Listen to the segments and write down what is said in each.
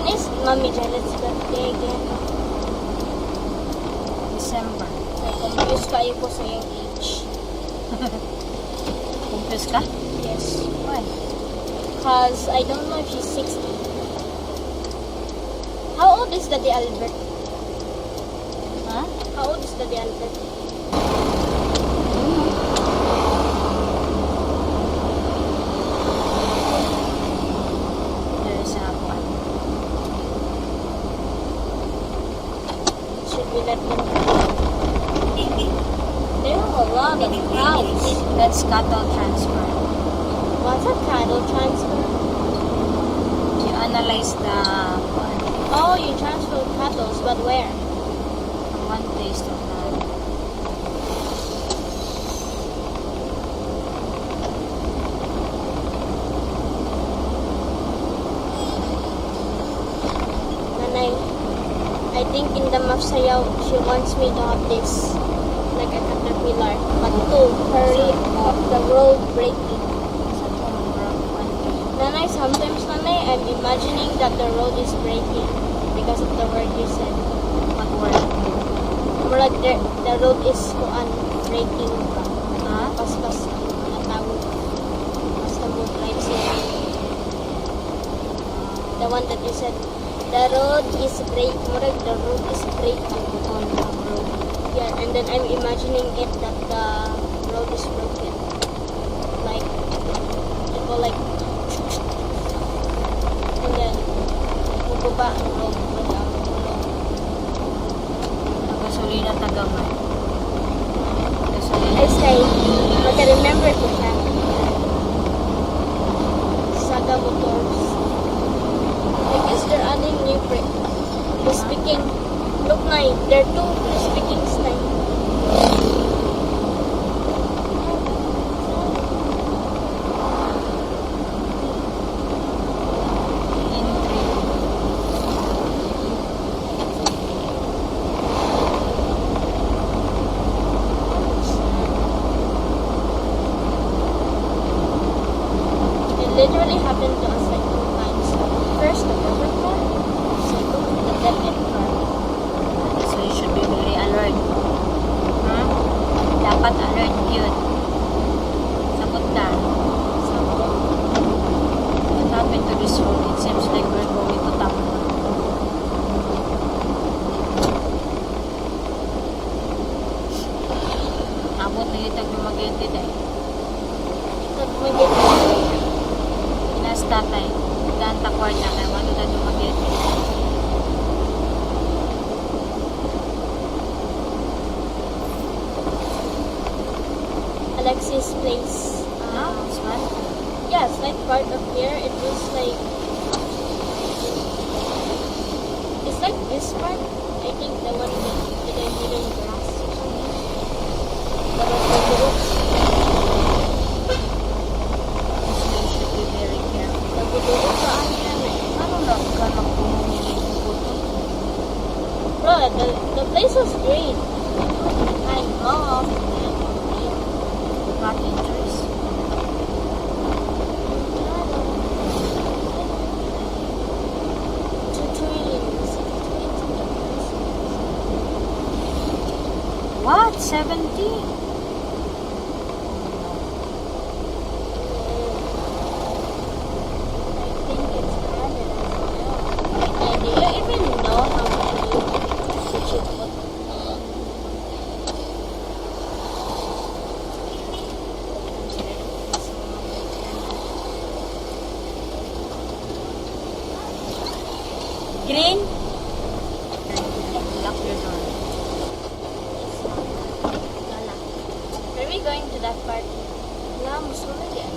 When is Mommy Janet's birthday again? December. Confused kayo ko sa yung age. Confused ka? Yes. Why? Because I don't know if she's 60. How old is Daddy Albert? Huh? How old is Daddy Albert? There's a one. Should we let them go? There are a lot of crowds. That's cattle transfer. What's a cattle transfer? You analyze the one Oh, you transfer cattle, but where? from one place to another. Nanay, I think in the Mafsayaw, she wants me to have this, like a caterpillar, but to hurry up the road breaking. Sa tomorrow, one day. Nanay, sometimes, Nanay, I'm imagining that the road is breaking because of the word you said. What word? More like the road is breaking. Huh? Pas natawag. Basta mo drive siya. The one that you said, the road is breaking. More like the road is breaking. On the road. Yeah, and then I'm imagining it that the road is broken. Like, it will like, and then, bubaba ang road without tulong. Gasolina Tagamay. Gasolina. I say, remember ko siya. Saga Motors. I guess they're adding new brake. The speaking, look na, there are two speaking style. It literally happened to us like 2 times. First, the cover car. Second, the dead end car. So you should be very alert. Huh? Dapat alert yun. Sagot ka. What happened to this road? It seems like we're going to Tampa. Abot na yung tag-lumagete eh. Inas tatay. Daan takwar na kaya wala na lumagete. Alexis place. Ah, this one? Yeah, it's like part of here. It was like, it's like this part. I think the one that I did in grass or something. The one with the roots. So you should be very careful. Nagdudulog sa akin eh. Ano lang ka nagpumuli puto? Bro, the place was great. I love Rocky trees. What? 70? Do you even know how many you should put? Green? Lock your door. Wala. Are we going to that part? Wala, musulog yan.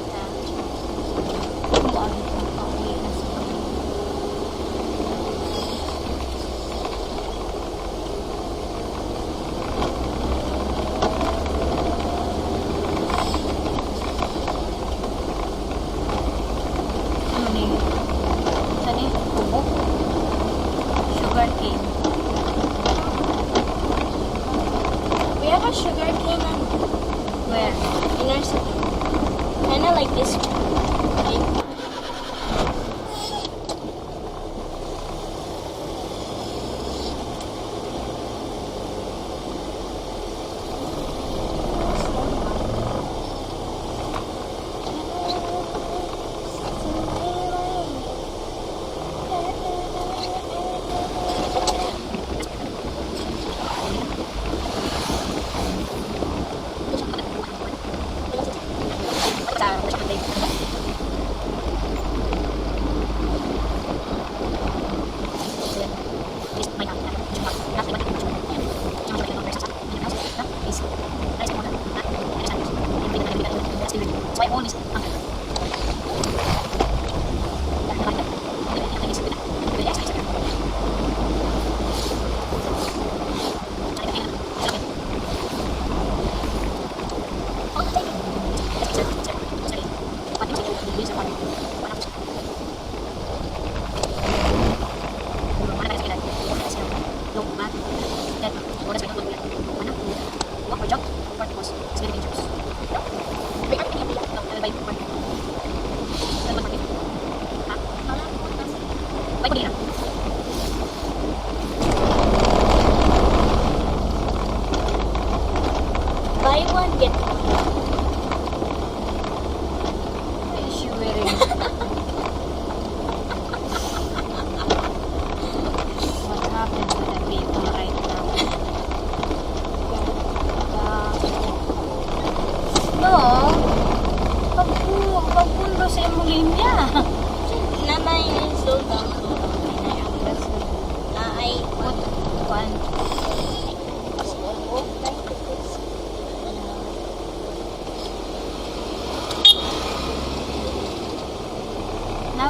Bakit ang pauwi na sa ano ni? Saan ni? Kubo? Sugar cane. We have a sugar cane Where? in our city. Kinda like this. Like,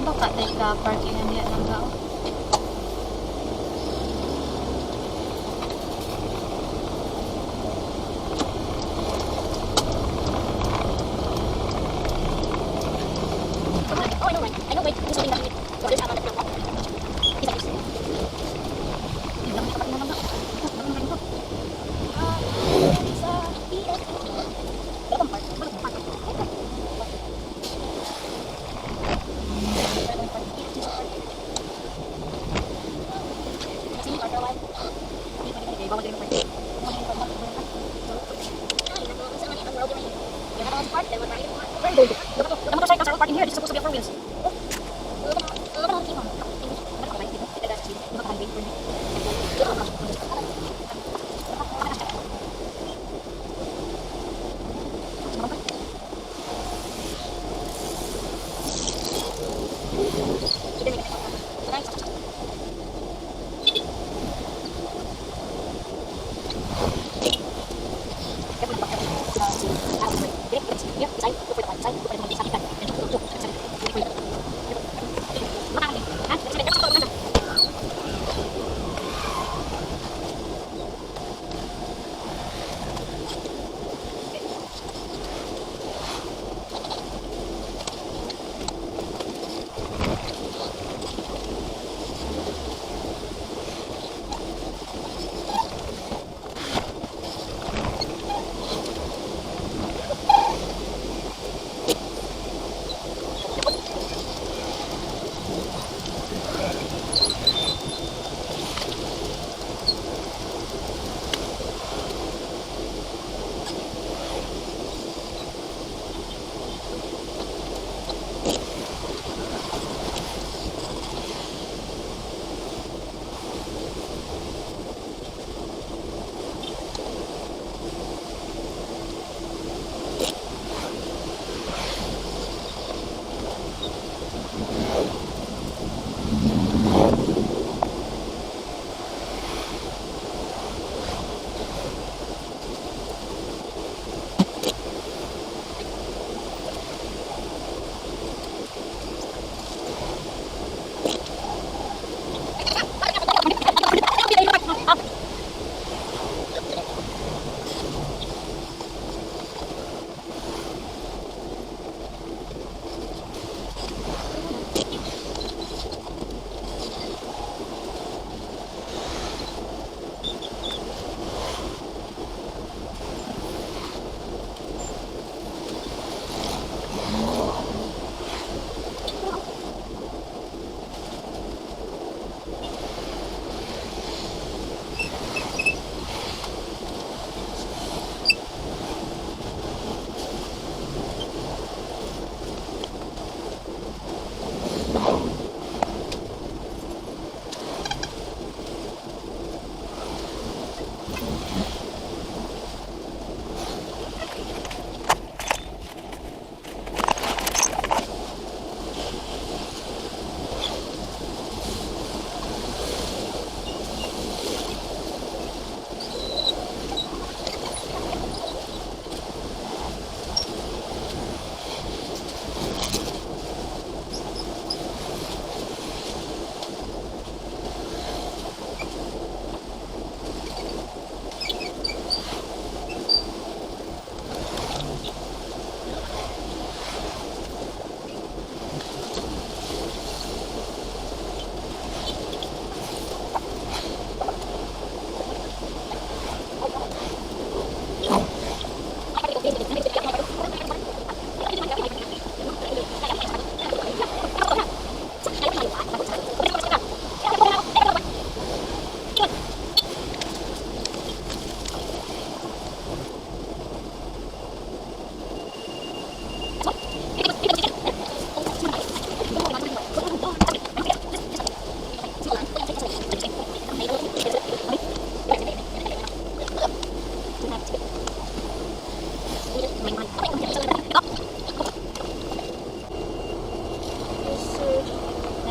baka tayo ka parking niya ng tao. Oh, I know, right? I know, wait. There's something that we there's another problem. Is that this? The motorcycles are all parking here. This is supposed to be a 4 wheels.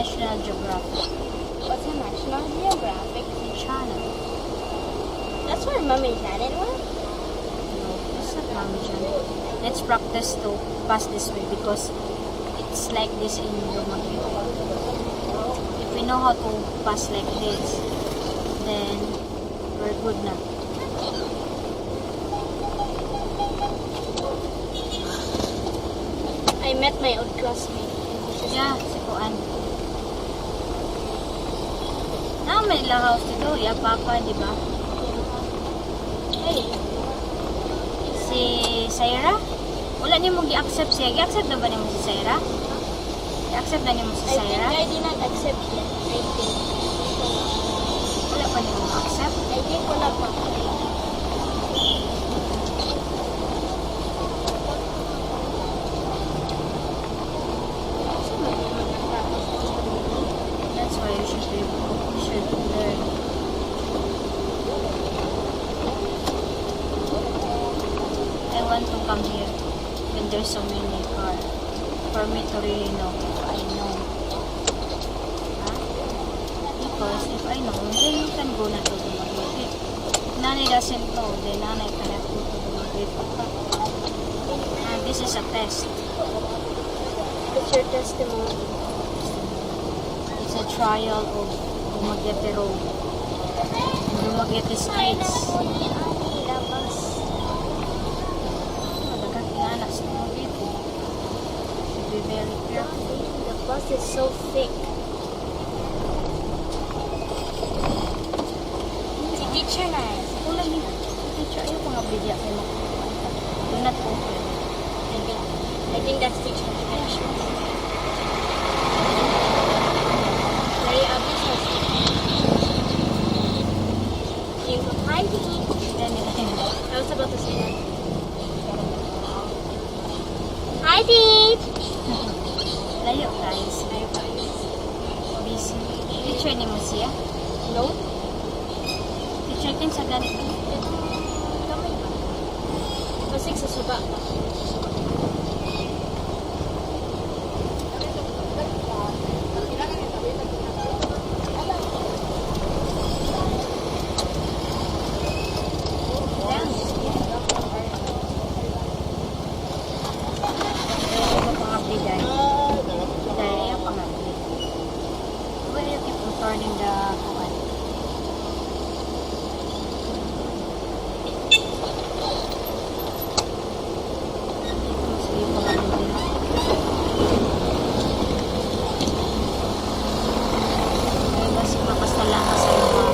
National Geographic. What's a National Geographic? Channel. That's where Mom and Janet were? No, it's not Mami Jan. Let's practice to pass this way because it's like this in Dumaguete. If we know how to pass like this, then we're good na. I met my old classmate. Yeah, si Kuan. May ilang house dito, ya papa, di ba? Hey, Si Saira? Wala niyo mong i-accept siya. I-accept na ba niyo si Saira? I-accept na niyo si I think Saira? I did not accept yet. I think. Wala pa niyo ma-accept? I think wala pa. That's why you should learn. I want to come here when there's so many cars for me to really know if I know. Huh? Because if I know, then you can go na to Dumaguete. If Nanay doesn't know, then Nanay cannot go to Dumaguete. This is a test. It's your testimony. It's a trial of Dumaguete Road. Dumaguete streets. Nagkakilala sa Dumaguete. Should be very careful. The bus is so thick. Si teacher na eh. Kulay niya. Teacher, ayaw pang abidya kayo mo. Do not open. I think that's teacher. Very obvious. You go, hi, Dee. I was about to say that. Hi, Dee. Layo guys. Layo guys. Busy. Teacher ni mo siya? No? Teacher kin sa ganito. Kamay ba? Masig sa suba ba? Turning the kuwan. Sige po kami din. Kaya mas mapasala ka sa mga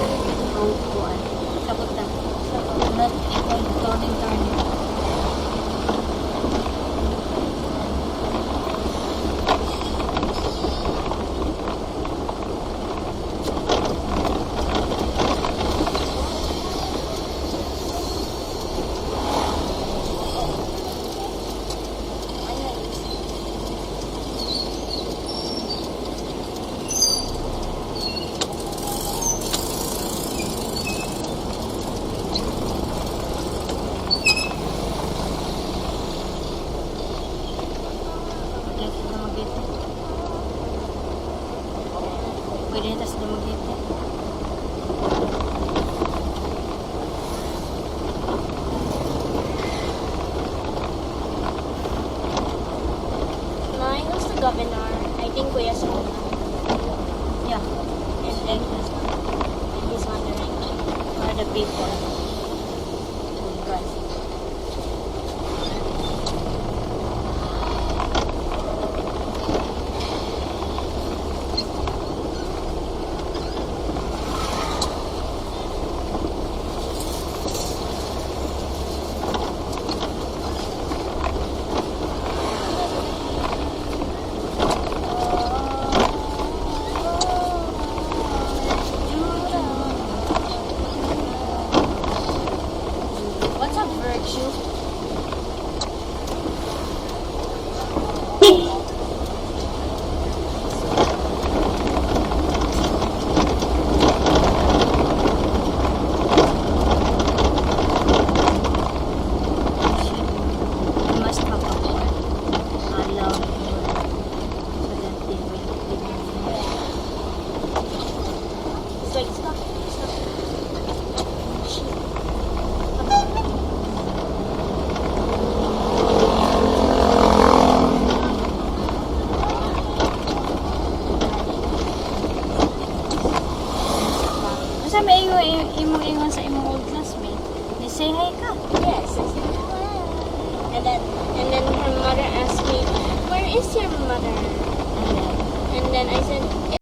road kuwan. Sabot na. Not turning. Pwede na tayo Dumaguete. Mine was the governor. I think Kuya's home. Yeah. And then he's wondering. For the people.